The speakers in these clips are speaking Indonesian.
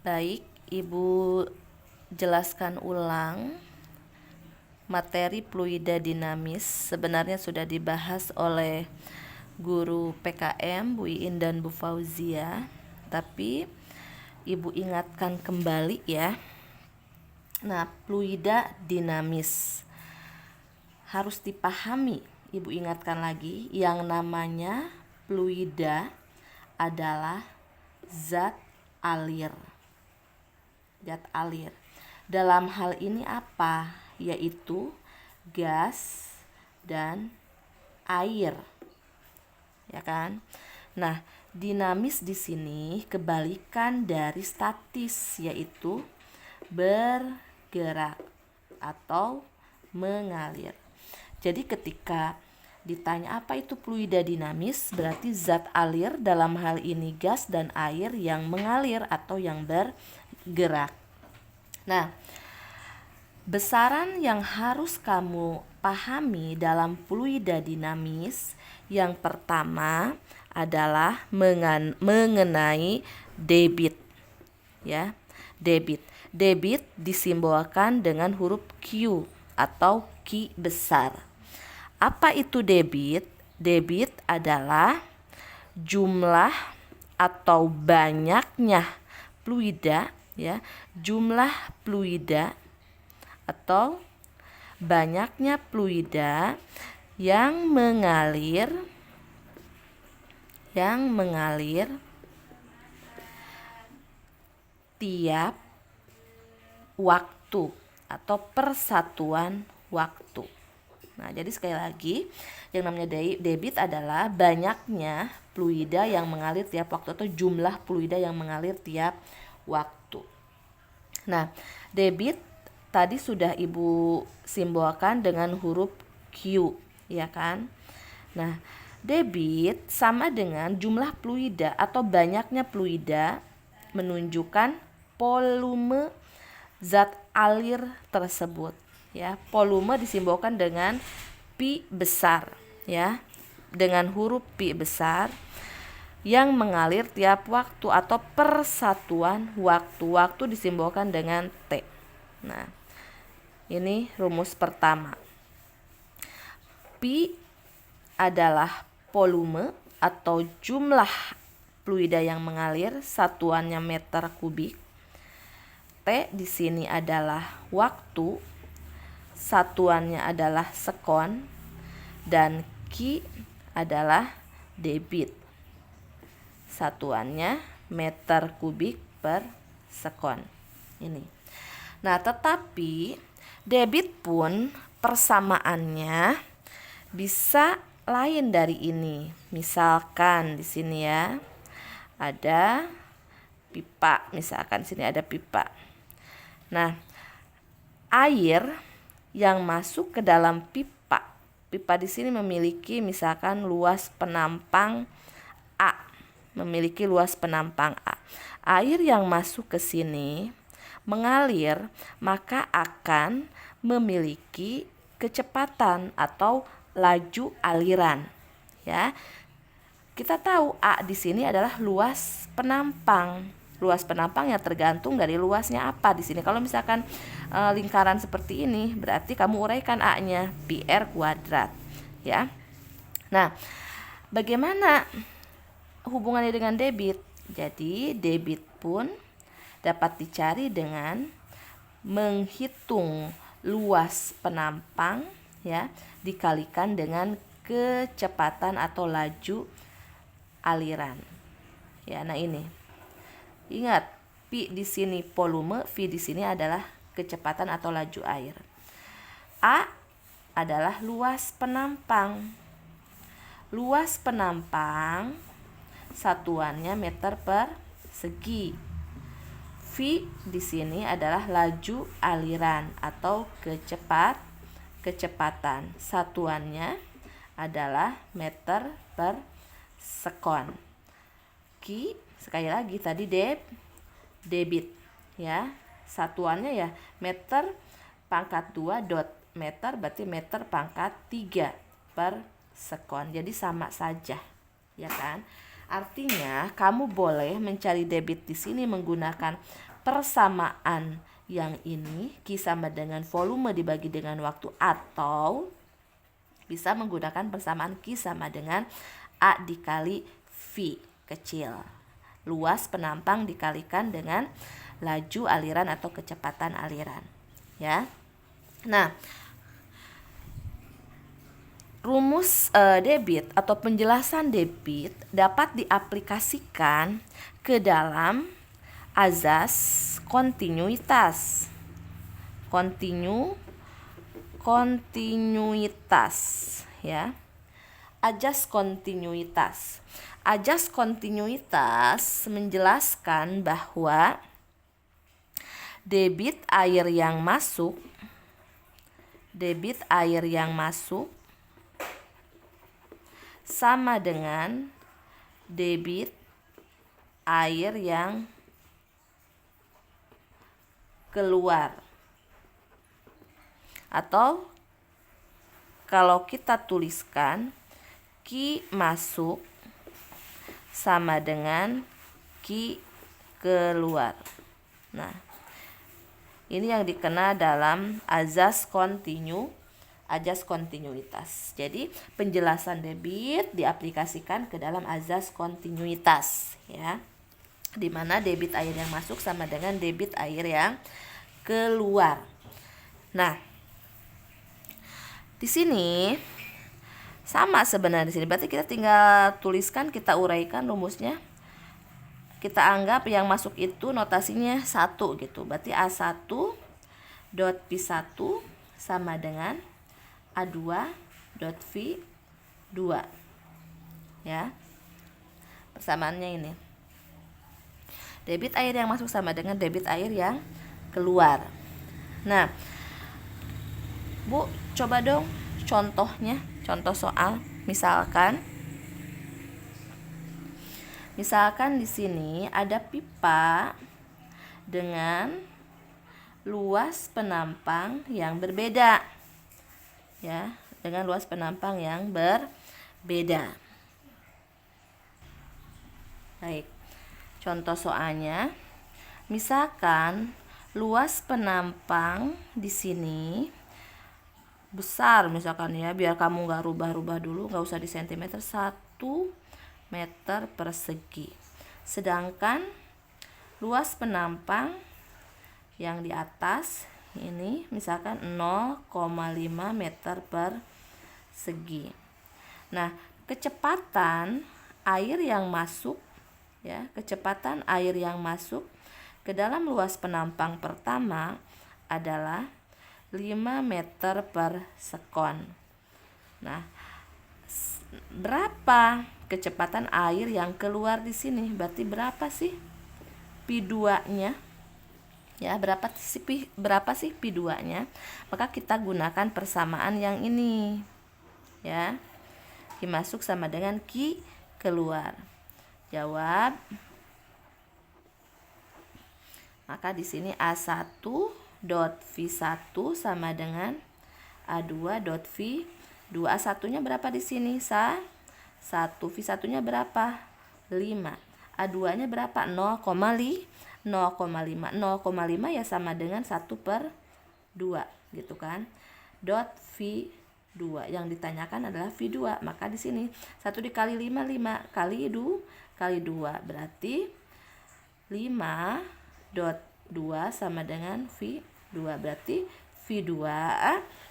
Baik, Ibu jelaskan ulang materi fluida dinamis. Sebenarnya sudah dibahas oleh guru PKM Bu Iin dan Bu Fauzia, tapi Ibu ingatkan kembali ya. Nah, fluida dinamis harus dipahami. Ibu ingatkan lagi, yang namanya fluida adalah zat alir. Zat alir. Dalam hal ini apa? Yaitu gas dan air. Ya kan? Nah, dinamis di sini kebalikan dari statis, yaitu bergerak atau mengalir. Jadi ketika ditanya apa itu fluida dinamis, berarti zat alir, dalam hal ini gas dan air, yang mengalir atau yang bergerak. Nah, besaran yang harus kamu pahami dalam fluida dinamis, yang pertama adalah mengenai debit. Ya, debit. Debit disimbolkan dengan huruf Q atau Q besar. Apa itu debit? Debit adalah jumlah atau banyaknya fluida, ya, jumlah fluida atau banyaknya fluida yang mengalir tiap waktu atau persatuan waktu. Nah, jadi sekali lagi, yang namanya debit adalah banyaknya fluida yang mengalir tiap waktu atau jumlah fluida yang mengalir tiap waktu. Nah, debit tadi sudah Ibu simbolkan dengan huruf Q, ya kan? Nah, debit sama dengan jumlah fluida atau banyaknya fluida menunjukkan volume zat alir tersebut, ya. Volume disimbolkan dengan pi besar, ya, dengan huruf pi besar yang mengalir tiap waktu atau persatuan waktu. Waktu disimbolkan dengan T. Nah, ini rumus pertama. Pi adalah volume atau jumlah fluida yang mengalir, satuannya meter kubik. T di sini adalah waktu, satuannya adalah sekon, dan Q adalah debit, satuannya meter kubik per sekon. Ini. Nah, tetapi debit pun persamaannya bisa lain dari ini. Misalkan di sini ya ada pipa, misalkan di sini ada pipa. Nah, air yang masuk ke dalam pipa di sini memiliki misalkan luas penampang A, memiliki luas penampang A. Air yang masuk ke sini mengalir, maka akan memiliki kecepatan atau laju aliran, ya. Kita tahu A di sini adalah luas penampang. Luas penampang yang tergantung dari luasnya apa di sini. Kalau misalkan lingkaran seperti ini, berarti kamu uraikan A-nya pi r kuadrat, ya. Nah, bagaimana hubungannya dengan debit? Jadi debit pun dapat dicari dengan menghitung luas penampang, ya, dikalikan dengan kecepatan atau laju aliran. Ya, nah ini. Ingat, pi di sini volume, v di sini adalah kecepatan atau laju air. A adalah luas penampang. Luas penampang satuannya meter persegi. V di sini adalah laju aliran atau kecepatan. Satuannya adalah meter per sekon. Q sekali lagi tadi debit, ya. Satuannya ya meter pangkat 2 dot meter, berarti meter pangkat 3 per sekon. Jadi sama saja, ya kan? Artinya kamu boleh mencari debit di sini menggunakan persamaan yang ini Q sama dengan volume dibagi dengan waktu, atau bisa menggunakan persamaan Q sama dengan A dikali V kecil. Luas penampang dikalikan dengan laju aliran atau kecepatan aliran. Ya. Nah, rumus debit atau penjelasan debit dapat diaplikasikan ke dalam azas kontinuitas. Kontinuitas, ya. Ajas kontinuitas. Ajas kontinuitas menjelaskan bahwa debit air yang masuk sama dengan debit air yang keluar. Atau kalau kita tuliskan Q masuk sama dengan Q keluar. Nah, ini yang dikenal dalam azas kontinuitas. Jadi penjelasan debit diaplikasikan ke dalam azas kontinuitas, ya. Di mana debit air yang masuk sama dengan debit air yang keluar. Nah, di sini sama sebenarnya di sini. Berarti kita tinggal tuliskan, kita uraikan rumusnya. Kita anggap yang masuk itu notasinya 1 gitu. Berarti A1 dot P1 sama dengan A2 dot V2. Ya. Persamaannya ini. Debit air yang masuk sama dengan debit air yang keluar. Nah, Bu, coba dong contohnya, contoh soal. Misalkan di sini ada pipa dengan luas penampang yang berbeda. Ya, dengan luas penampang yang berbeda. Baik. Contoh soalnya, misalkan luas penampang di sini besar, misalkan ya, biar kamu nggak rubah-rubah dulu, nggak usah di sentimeter, 1 meter persegi. Sedangkan luas penampang yang di atas ini misalkan 0,5 meter persegi. Nah, kecepatan air yang masuk, ya, kecepatan air yang masuk ke dalam luas penampang pertama adalah 5 meter per sekon. Nah, berapa kecepatan air yang keluar di sini? Berarti berapa sih P2-nya? Ya, berapa sih P2-nya? Maka kita gunakan persamaan yang ini. Ya. Q masuk sama dengan Q keluar. Jawab. Maka di sini A1 dot V1 sama dengan A2 dot V2. A1-nya berapa di sini? 1. V1-nya berapa? 5. A2-nya berapa? 0,5. 0,5 ya sama dengan 1/2 gitu kan. Dot V2. Yang ditanyakan adalah V2. Maka di sini 1 dikali 5 kali 2 berarti 5/2 sama dengan V2. Berarti V2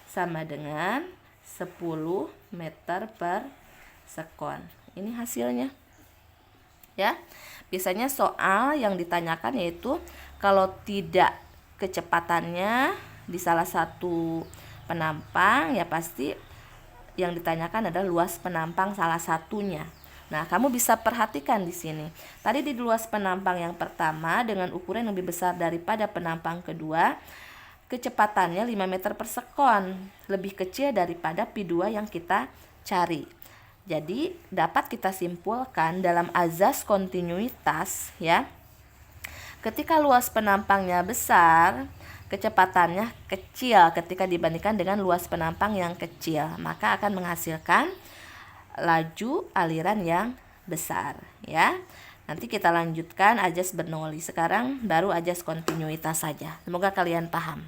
sama dengan 10 meter per sekon. Ini hasilnya. Ya. Biasanya soal yang ditanyakan yaitu kalau tidak kecepatannya di salah satu penampang, ya pasti yang ditanyakan adalah luas penampang salah satunya. Nah, kamu bisa perhatikan di sini. Tadi di luas penampang yang pertama dengan ukuran yang lebih besar daripada penampang kedua, kecepatannya 5 meter per sekon, lebih kecil daripada P2 yang kita cari. Jadi, dapat kita simpulkan dalam azas kontinuitas, ya. Ketika luas penampangnya besar, kecepatannya kecil ketika dibandingkan dengan luas penampang yang kecil, maka akan menghasilkan laju aliran yang besar, ya. Nanti kita lanjutkan ajas Bernoulli. Sekarang baru ajas kontinuitas saja. Semoga kalian paham.